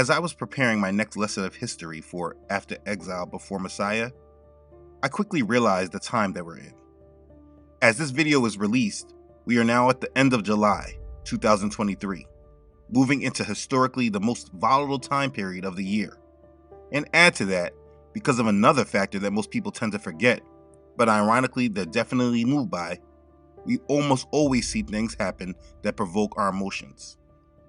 as I was preparing my next lesson of history for After Exile Before Messiah, I quickly realized the time that we're in. As this video is released, we are now at the end of July 2023, moving into historically the most volatile time period of the year. And add to that, because of another factor that most people tend to forget, but ironically they're definitely moved by, we almost always see things happen that provoke our emotions.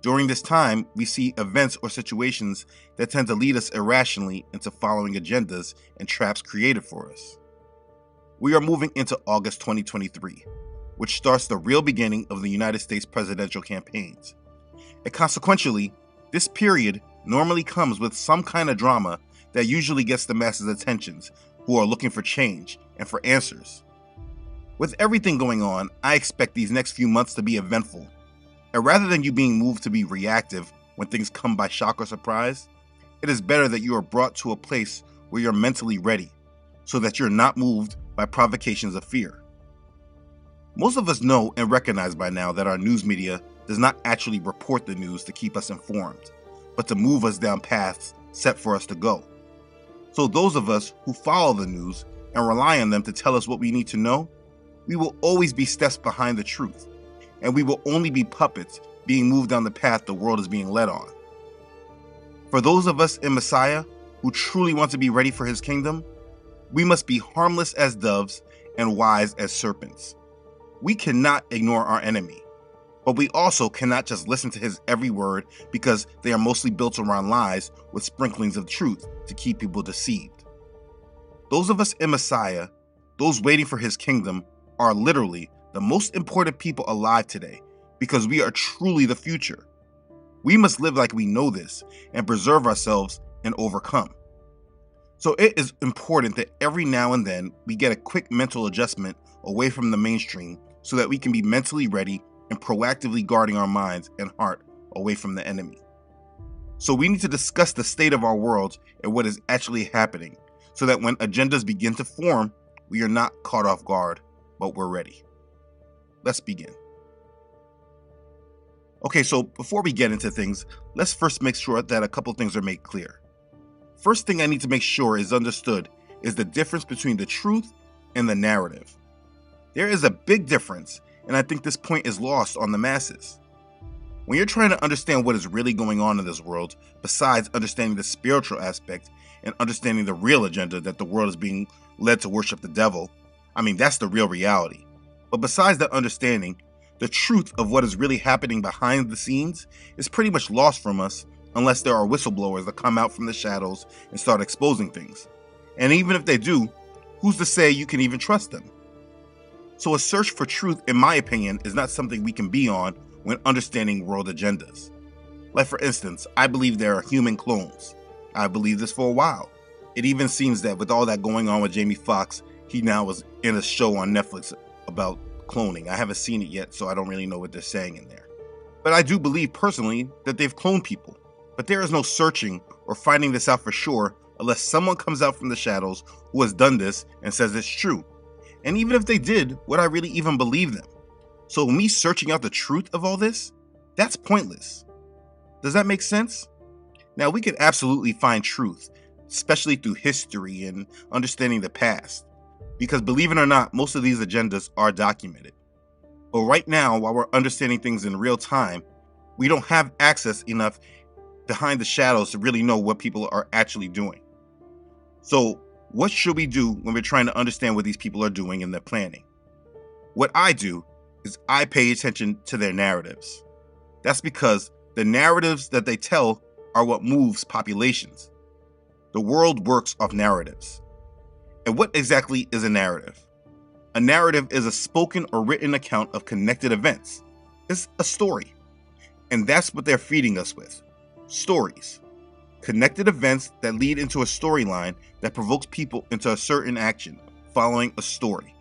During this time, we see events or situations that tend to lead us irrationally into following agendas and traps created for us. We are moving into August 2023, which starts the real beginning of the United States presidential campaigns. And consequentially, this period normally comes with some kind of drama that usually gets the masses' attentions who are looking for change and for answers. With everything going on, I expect these next few months to be eventful. And rather than you being moved to be reactive when things come by shock or surprise, it is better that you are brought to a place where you're mentally ready, so that you're not moved by provocations of fear. Most of us know and recognize by now that our news media does not actually report the news to keep us informed, but to move us down paths set for us to go. So those of us who follow the news and rely on them to tell us what we need to know, we will always be steps behind the truth, and we will only be puppets being moved down the path the world is being led on. For those of us in Messiah who truly want to be ready for his kingdom, we must be harmless as doves and wise as serpents. We cannot ignore our enemy, but we also cannot just listen to his every word because they are mostly built around lies with sprinklings of truth to keep people deceived. Those of us in Messiah, those waiting for his kingdom, are literally the most important people alive today because we are truly the future. We must live like we know this and preserve ourselves and overcome. So it is important that every now and then we get a quick mental adjustment away from the mainstream so that we can be mentally ready and proactively guarding our minds and heart away from the enemy. So we need to discuss the state of our world and what is actually happening so that when agendas begin to form, we are not caught off guard, but we're ready. Let's begin. Okay, so before we get into things, let's first make sure that a couple things are made clear. First thing I need to make sure is understood is the difference between the truth and the narrative. There is a big difference, and I think this point is lost on the masses. When you're trying to understand what is really going on in this world, besides understanding the spiritual aspect and understanding the real agenda that the world is being led to worship the devil, that's the real reality. But besides that understanding, the truth of what is really happening behind the scenes is pretty much lost from us unless there are whistleblowers that come out from the shadows and start exposing things. And even if they do, who's to say you can even trust them? So a search for truth, in my opinion, is not something we can be on when understanding world agendas. Like for instance, I believe there are human clones. I believe this for a while. It even seems that with all that going on with Jamie Foxx, he now is in a show on Netflix about cloning. I haven't seen it yet, so I don't really know what they're saying in there. But I do believe personally that they've cloned people. But there is no searching or finding this out for sure unless someone comes out from the shadows who has done this and says it's true. And even if they did, would I really even believe them? So me searching out the truth of all this, that's pointless. Does that make sense? Now we could absolutely find truth, especially through history and understanding the past. Because believe it or not, most of these agendas are documented. But right now, while we're understanding things in real time, we don't have access enough behind the shadows to really know what people are actually doing. So what should we do when we're trying to understand what these people are doing and their planning? What I do is I pay attention to their narratives. That's because the narratives that they tell are what moves populations. The world works off narratives. And what exactly is a narrative? A narrative is a spoken or written account of connected events. It's a story. And that's what they're feeding us with. Stories. Connected events that lead into a storyline that provokes people into a certain action, following a story.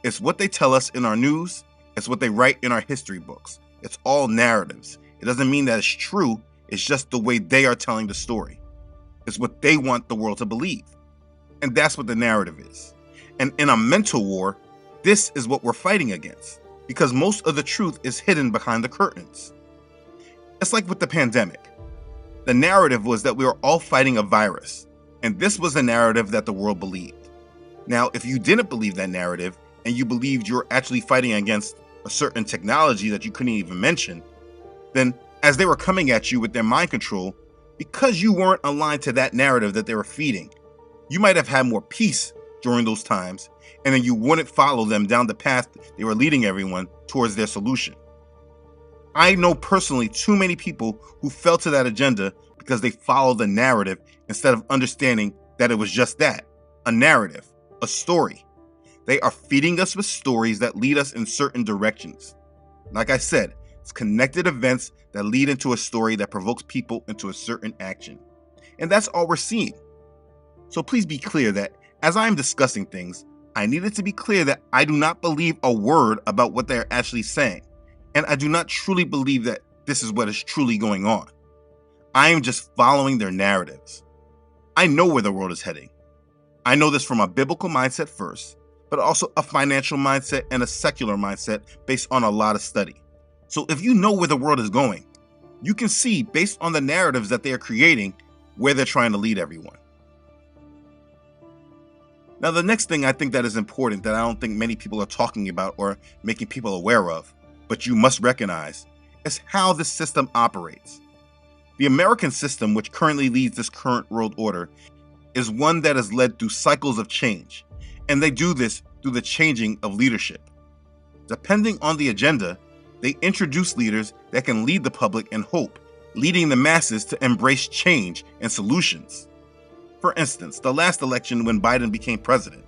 It's what they tell us in our news. It's what they write in our history books. It's all narratives. It doesn't mean that it's true. It's just the way they are telling the story. It's what they want the world to believe. And that's what the narrative is. And in a mental war, this is what we're fighting against, because most of the truth is hidden behind the curtains. It's like with the pandemic. The narrative was that we were all fighting a virus, and this was a narrative that the world believed. Now, if you didn't believe that narrative, and you believed you were actually fighting against a certain technology that you couldn't even mention, then as they were coming at you with their mind control, because you weren't aligned to that narrative that they were feeding, you might have had more peace during those times, and then you wouldn't follow them down the path they were leading everyone towards their solution. I know personally too many people who fell to that agenda because they followed the narrative instead of understanding that it was just that, a narrative, a story. They are feeding us with stories that lead us in certain directions. Like I said, it's connected events that lead into a story that provokes people into a certain action. And that's all we're seeing. So please be clear that as I am discussing things, I need it to be clear that I do not believe a word about what they're actually saying. And I do not truly believe that this is what is truly going on. I am just following their narratives. I know where the world is heading. I know this from a biblical mindset first, but also a financial mindset and a secular mindset based on a lot of study. So if you know where the world is going, you can see based on the narratives that they are creating where they're trying to lead everyone. Now, the next thing I think that is important that I don't think many people are talking about or making people aware of, but you must recognize, is how this system operates. The American system, which currently leads this current world order, is one that is led through cycles of change, and they do this through the changing of leadership. Depending on the agenda, they introduce leaders that can lead the public in hope, leading the masses to embrace change and solutions. For instance, the last election when Biden became president.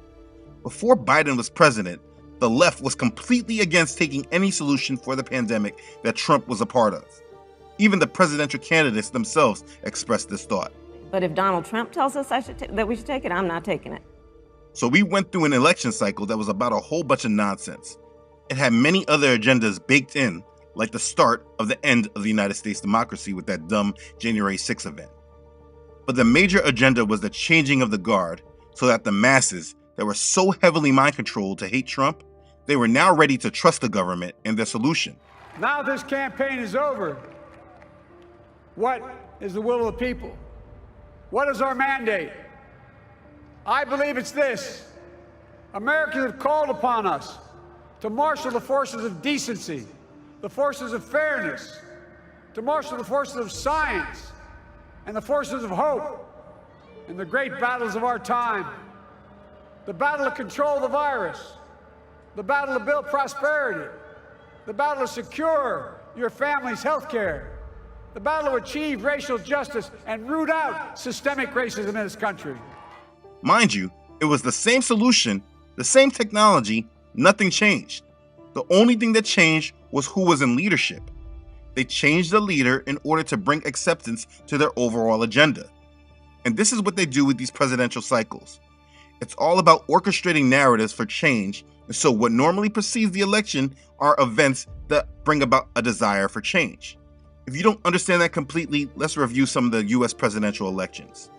Before Biden was president, the left was completely against taking any solution for the pandemic that Trump was a part of. Even the presidential candidates themselves expressed this thought. But if Donald Trump tells us that we should take it, I'm not taking it. So we went through an election cycle that was about a whole bunch of nonsense. It had many other agendas baked in, like the start of the end of the United States democracy with that dumb January 6th event. But the major agenda was the changing of the guard so that the masses that were so heavily mind controlled to hate Trump, they were now ready to trust the government and their solution. Now this campaign is over. What is the will of the people? What is our mandate? I believe it's this. Americans have called upon us to marshal the forces of decency, the forces of fairness, to marshal the forces of science and the forces of hope in the great battles of our time. The battle to control the virus, the battle to build prosperity, the battle to secure your family's health care, the battle to achieve racial justice and root out systemic racism in this country. Mind you, it was the same solution, the same technology, nothing changed. The only thing that changed was who was in leadership. They changed the leader in order to bring acceptance to their overall agenda. And this is what they do with these presidential cycles. It's all about orchestrating narratives for change, and so what normally precedes the election are events that bring about a desire for change. If you don't understand that completely, let's review some of the US presidential elections.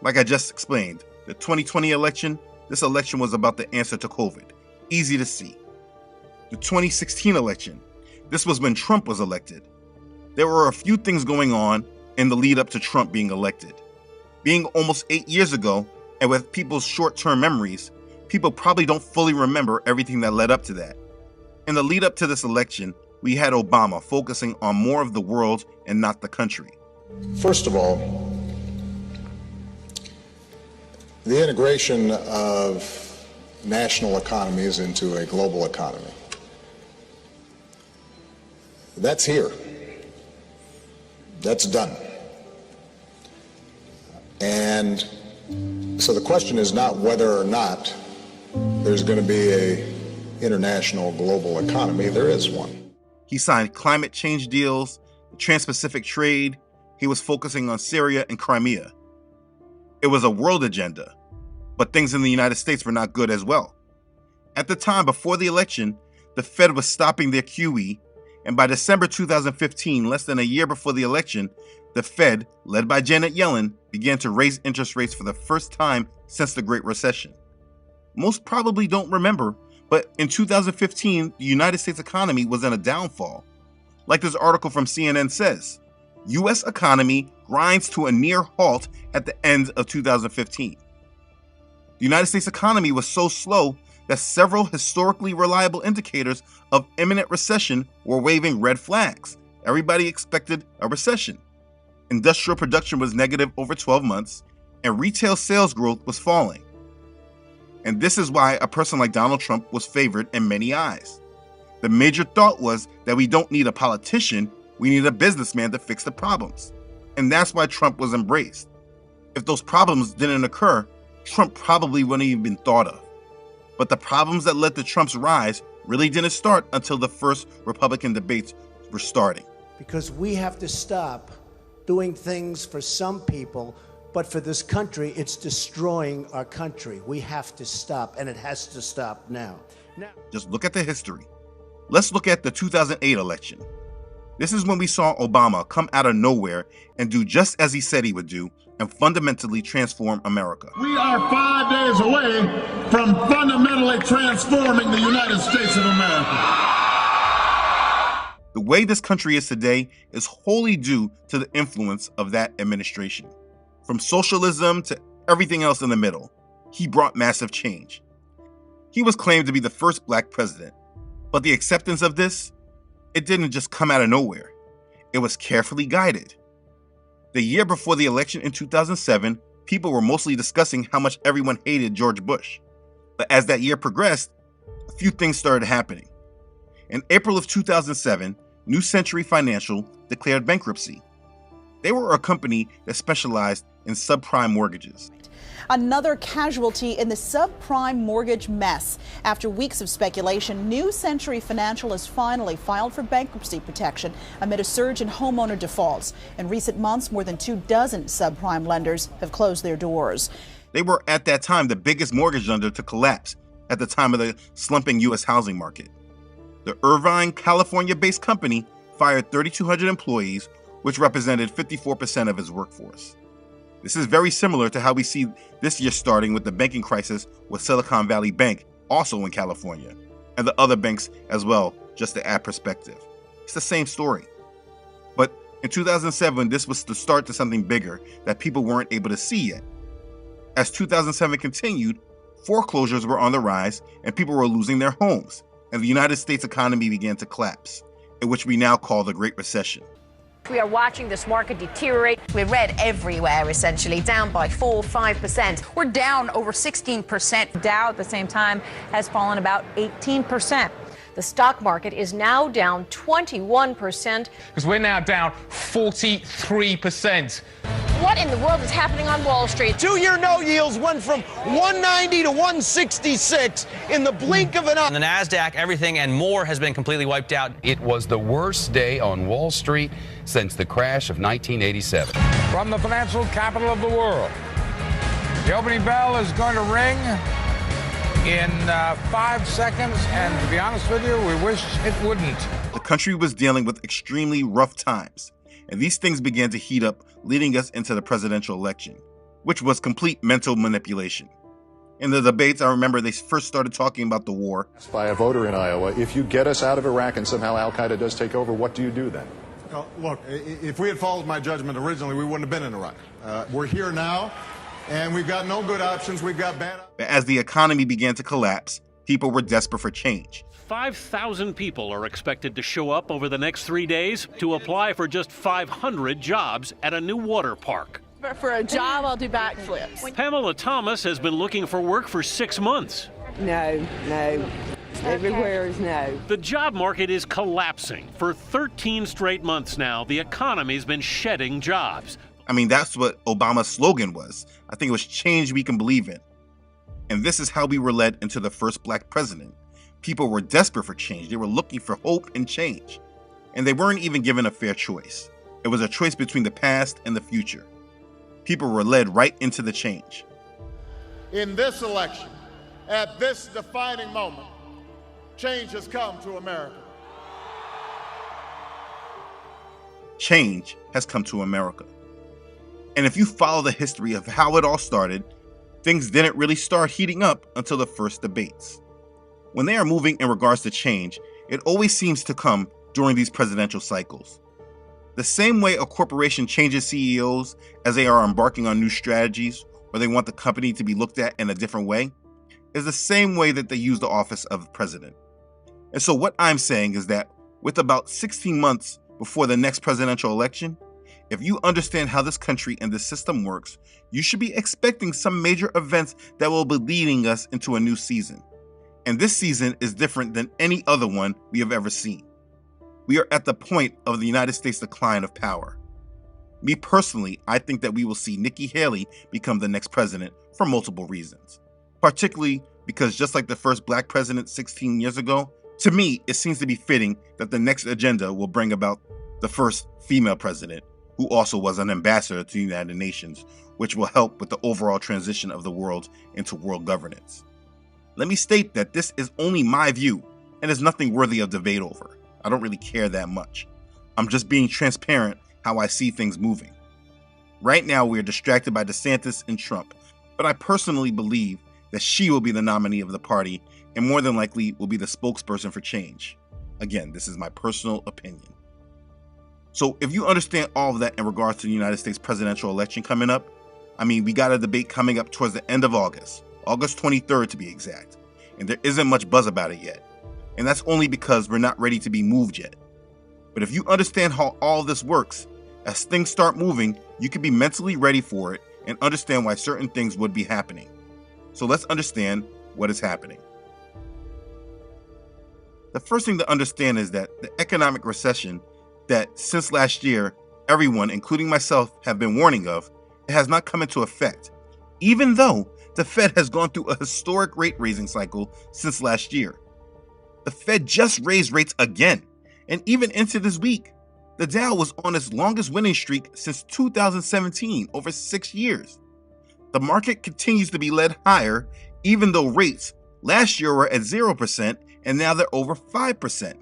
Like I just explained, the 2020 election, this election was about the answer to COVID. Easy to see. The 2016 election, this was when Trump was elected. There were a few things going on in the lead up to Trump being elected. Being almost 8 years ago, and with people's short-term memories, people probably don't fully remember everything that led up to that. In the lead up to this election, we had Obama focusing on more of the world and not the country. First of all, the integration of national economies into a global economy. That's here. That's done. And so the question is not whether or not there's going to be an international global economy. There is one. He signed climate change deals, trans-Pacific trade. He was focusing on Syria and Crimea. It was a world agenda, but things in the United States were not good as well. At the time before the election, the Fed was stopping their QE, and by December 2015, less than a year before the election, the Fed, led by Janet Yellen, began to raise interest rates for the first time since the Great Recession. Most probably don't remember, but in 2015, the United States economy was in a downfall. Like this article from CNN says, U.S. economy grinds to a near halt at the end of 2015. The United States economy was so slow that several historically reliable indicators of imminent recession were waving red flags. Everybody expected a recession. Industrial production was negative over 12 months, and retail sales growth was falling. And this is why a person like Donald Trump was favored in many eyes. The major thought was that we don't need a politician, we need a businessman to fix the problems. And that's why Trump was embraced. If those problems didn't occur, Trump probably wouldn't even been thought of. But the problems that led to Trump's rise really didn't start until the first Republican debates were starting. Because we have to stop doing things for some people, but for this country, it's destroying our country. We have to stop, and it has to stop now. Just look at the history. Let's look at the 2008 election. This is when we saw Obama come out of nowhere and do just as he said he would do and fundamentally transform America. We are 5 days away from fundamentally transforming the United States of America. The way this country is today is wholly due to the influence of that administration. From socialism to everything else in the middle, he brought massive change. He was claimed to be the first black president, but the acceptance of this, it didn't just come out of nowhere. It was carefully guided. The year before the election in 2007, people were mostly discussing how much everyone hated George Bush. But as that year progressed, a few things started happening. In April of 2007, New Century Financial declared bankruptcy. They were a company that specialized in subprime mortgages. Another casualty in the subprime mortgage mess. After weeks of speculation, New Century Financial has finally filed for bankruptcy protection amid a surge in homeowner defaults. In recent months, more than 24 subprime lenders have closed their doors. They were at that time the biggest mortgage lender to collapse at the time of the slumping U.S. housing market. The Irvine, California-based company fired 3,200 employees, which represented 54% of its workforce. This is very similar to how we see this year starting with the banking crisis with Silicon Valley Bank, also in California, and the other banks as well, just to add perspective. It's the same story. But in 2007, this was the start to something bigger that people weren't able to see yet. As 2007 continued, foreclosures were on the rise and people were losing their homes, and the United States economy began to collapse, in which we now call the Great Recession. We are watching this market deteriorate. We're red everywhere, essentially, down by 4-5%. We're down over 16%. Dow at the same time has fallen about 18%. The stock market is now down 21%. Because we're now down 43%. What in the world is happening on Wall Street? Two-year no yields went from 190 to 166 in the blink of an eye. On the NASDAQ, everything and more has been completely wiped out. It was the worst day on Wall Street since the crash of 1987. From the financial capital of the world, the opening bell is going to ring in 5 seconds, and to be honest with you, we wish it wouldn't. The country was dealing with extremely rough times, and these things began to heat up, leading us into the presidential election, which was complete mental manipulation. In the debates, I remember they first started talking about the war. By a voter in Iowa, if you get us out of Iraq and somehow Al-Qaeda does take over, what do you do then? Look, if we had followed my judgment originally, we wouldn't have been in Iraq. We're here now, and we've got no good options. We've got bad options. As the economy began to collapse, people were desperate for change. 5,000 people are expected to show up over the next 3 days to apply for just 500 jobs at a new water park. For a job, I'll do backflips. Pamela Thomas has been looking for work for 6 months. No. Everywhere is no. The job market is collapsing. For 13 straight months now, the economy's been shedding jobs. I mean, that's what Obama's slogan was. I think it was change we can believe in. And this is how we were led into the first black president. People were desperate for change. They were looking for hope and change. And they weren't even given a fair choice. It was a choice between the past and the future. People were led right into the change. In this election, at this defining moment, change has come to America. Change has come to America. And if you follow the history of how it all started, things didn't really start heating up until the first debates. When they are moving in regards to change, it always seems to come during these presidential cycles. The same way a corporation changes CEOs as they are embarking on new strategies or they want the company to be looked at in a different way is the same way that they use the office of president. And so what I'm saying is that with about 16 months before the next presidential election, if you understand how this country and the system works, you should be expecting some major events that will be leading us into a new season. And this season is different than any other one we have ever seen. We are at the point of the United States' decline of power. Me personally, I think that we will see Nikki Haley become the next president for multiple reasons. Particularly because just like the first black president 16 years ago, to me, it seems to be fitting that the next agenda will bring about the first female president, who also was an ambassador to the United Nations, which will help with the overall transition of the world into world governance. Let me state that this is only my view and is nothing worthy of debate over. I don't really care that much. I'm just being transparent how I see things moving. Right now, we are distracted by DeSantis and Trump, but I personally believe that she will be the nominee of the party and more than likely will be the spokesperson for change. Again, this is my personal opinion. So if you understand all of that in regards to the United States presidential election coming up, we got a debate coming up towards the end of August 23rd to be exact, and there isn't much buzz about it yet. And that's only because we're not ready to be moved yet. But if you understand how all this works, as things start moving, you can be mentally ready for it and understand why certain things would be happening. So let's understand what is happening. The first thing to understand is that the economic recession that since last year, everyone, including myself, have been warning of, it has not come into effect, even though the Fed has gone through a historic rate raising cycle since last year. The Fed just raised rates again, and even into this week, the Dow was on its longest winning streak since 2017, over 6 years. The market continues to be led higher, even though rates last year were at 0% and now they're over 5%.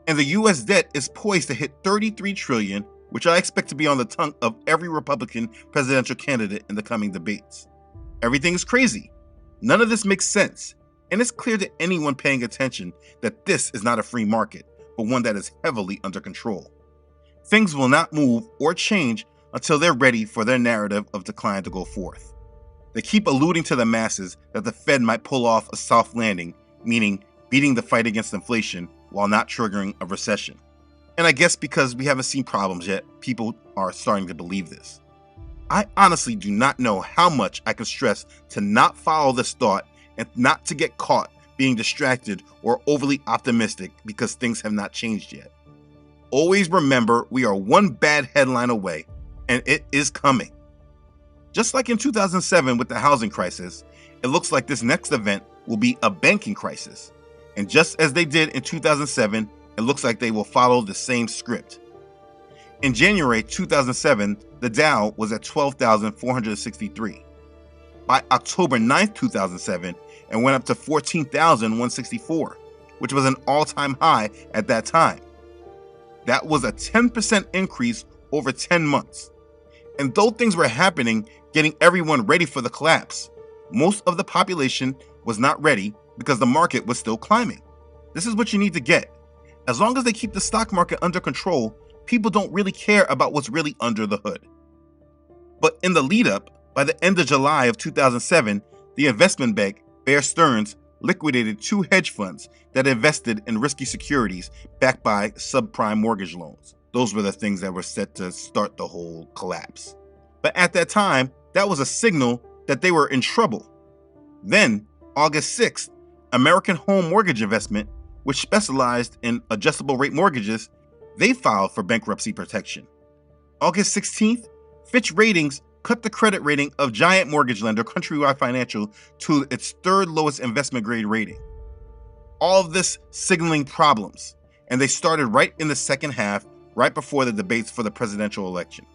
And the US debt is poised to hit $33 trillion, which I expect to be on the tongue of every Republican presidential candidate in the coming debates. Everything is crazy. None of this makes sense. And it's clear to anyone paying attention that this is not a free market, but one that is heavily under control. Things will not move or change until they're ready for their narrative of decline to go forth. They keep alluding to the masses that the Fed might pull off a soft landing, meaning beating the fight against inflation while not triggering a recession. And I guess because we haven't seen problems yet, people are starting to believe this. I honestly do not know how much I can stress to not follow this thought and not to get caught being distracted or overly optimistic because things have not changed yet. Always remember, we are one bad headline away, and it is coming. Just like in 2007 with the housing crisis, it looks like this next event will be a banking crisis. And just as they did in 2007, it looks like they will follow the same script. In January 2007, the Dow was at 12,463. By October 9th, 2007, it went up to 14,164, which was an all-time high at that time. That was a 10% increase over 10 months. And though things were happening, getting everyone ready for the collapse, most of the population was not ready because the market was still climbing. This is what you need to get. As long as they keep the stock market under control, people don't really care about what's really under the hood. But in the lead up, by the end of July of 2007, the investment bank, Bear Stearns, liquidated 2 hedge funds that invested in risky securities backed by subprime mortgage loans. Those were the things that were set to start the whole collapse. But at that time, that was a signal that they were in trouble. Then, August 6th, American Home Mortgage Investment, which specialized in adjustable rate mortgages, they filed for bankruptcy protection. August 16th, Fitch Ratings cut the credit rating of giant mortgage lender Countrywide Financial to its 3rd lowest investment grade rating. All of this signaling problems, and they started right in the second half, right before the debates for the presidential election.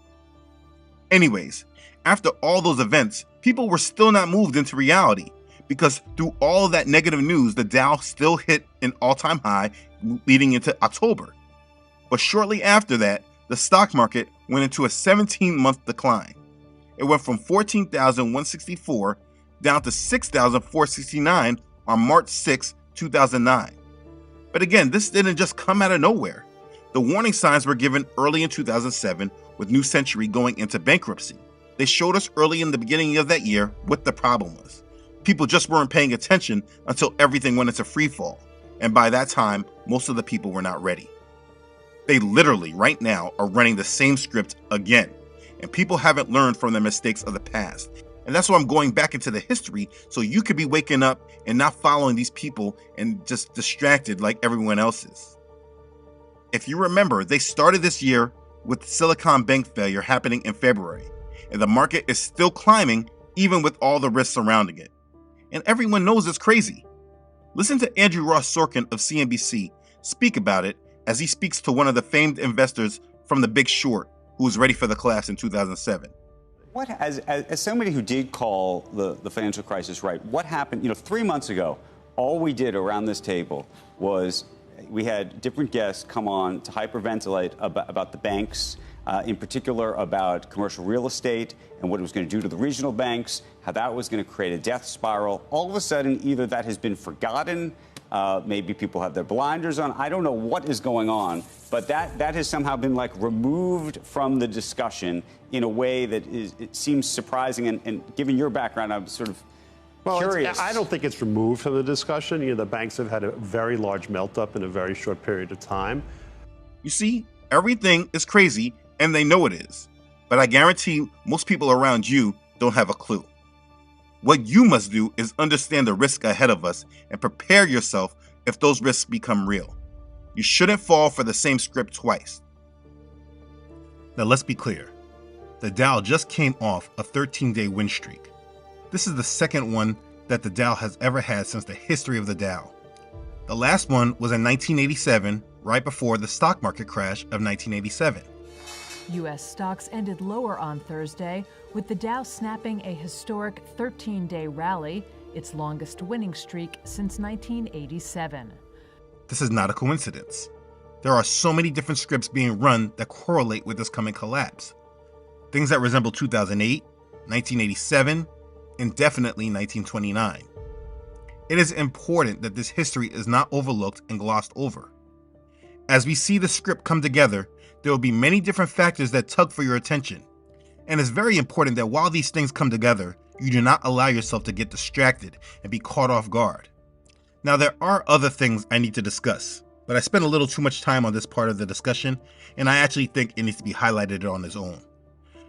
Anyways, after all those events, people were still not moved into reality because through all of that negative news, the Dow still hit an all-time high leading into October. But shortly after that, the stock market went into a 17-month decline. It went from 14,164 down to 6,469 on March 6, 2009. But again, this didn't just come out of nowhere. The warning signs were given early in 2007 with New Century going into bankruptcy. They showed us early in the beginning of that year what the problem was. People just weren't paying attention until everything went into free fall, and by that time, most of the people were not ready. They literally, right now, are running the same script again, and people haven't learned from their mistakes of the past. And that's why I'm going back into the history, so you could be waking up and not following these people and just distracted like everyone else is. If you remember, they started this year with the Silicon Bank failure happening in February, and the market is still climbing even with all the risks surrounding it. And everyone knows it's crazy. Listen to Andrew Ross Sorkin of CNBC speak about it as he speaks to one of the famed investors from The Big Short who was ready for the collapse in 2007. As somebody who did call the financial crisis right, what happened? 3 months ago, all we did around this table was we had different guests come on to hyperventilate about the banks, in particular about commercial real estate and what it was going to do to the regional banks, how that was going to create a death spiral. All of a sudden, either that has been forgotten, maybe people have their blinders on. I don't know what is going on, but that has somehow been removed from the discussion in a way that it seems surprising. And given your background, I'm sort of curious. I don't think it's removed from the discussion. The banks have had a very large melt-up in a very short period of time. You see, everything is crazy, and they know it is. But I guarantee most people around you don't have a clue. What you must do is understand the risk ahead of us and prepare yourself if those risks become real. You shouldn't fall for the same script twice. Now let's be clear. The Dow just came off a 13-day win streak. This is the second one that the Dow has ever had since the history of the Dow. The last one was in 1987, right before the stock market crash of 1987. U.S. stocks ended lower on Thursday, with the Dow snapping a historic 13-day rally, its longest winning streak since 1987. This is not a coincidence. There are so many different scripts being run that correlate with this coming collapse. Things that resemble 2008, 1987, and definitely 1929. It is important that this history is not overlooked and glossed over. As we see the script come together, there will be many different factors that tug for your attention. And it's very important that while these things come together, you do not allow yourself to get distracted and be caught off guard. Now, there are other things I need to discuss, but I spent a little too much time on this part of the discussion, and I actually think it needs to be highlighted on its own.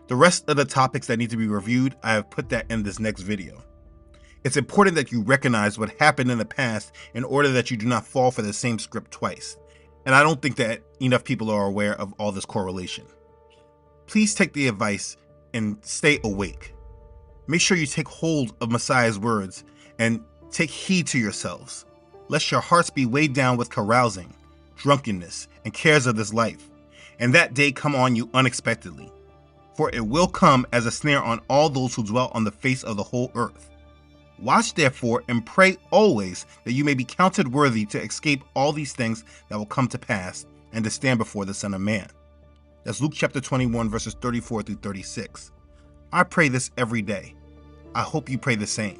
The rest of the topics that need to be reviewed, I have put that in this next video. It's important that you recognize what happened in the past in order that you do not fall for the same script twice. And I don't think that enough people are aware of all this correlation. Please take the advice and stay awake. Make sure you take hold of Messiah's words and take heed to yourselves, lest your hearts be weighed down with carousing, drunkenness, and cares of this life, and that day come on you unexpectedly. For it will come as a snare on all those who dwell on the face of the whole earth. Watch therefore and pray always that you may be counted worthy to escape all these things that will come to pass and to stand before the Son of Man. That's Luke chapter 21 verses 34 through 36. I pray this every day. I hope you pray the same.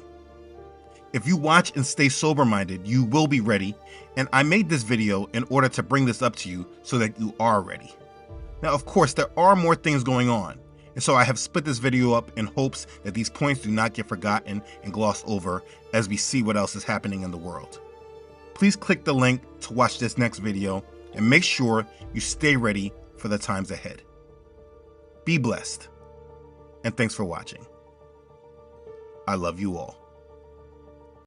If you watch and stay sober-minded, you will be ready, and I made this video in order to bring this up to you so that you are ready. Now, of course, there are more things going on, and so I have split this video up in hopes that these points do not get forgotten and glossed over as we see what else is happening in the world. Please click the link to watch this next video and make sure you stay ready for the times ahead. Be blessed, and thanks for watching. I love you all.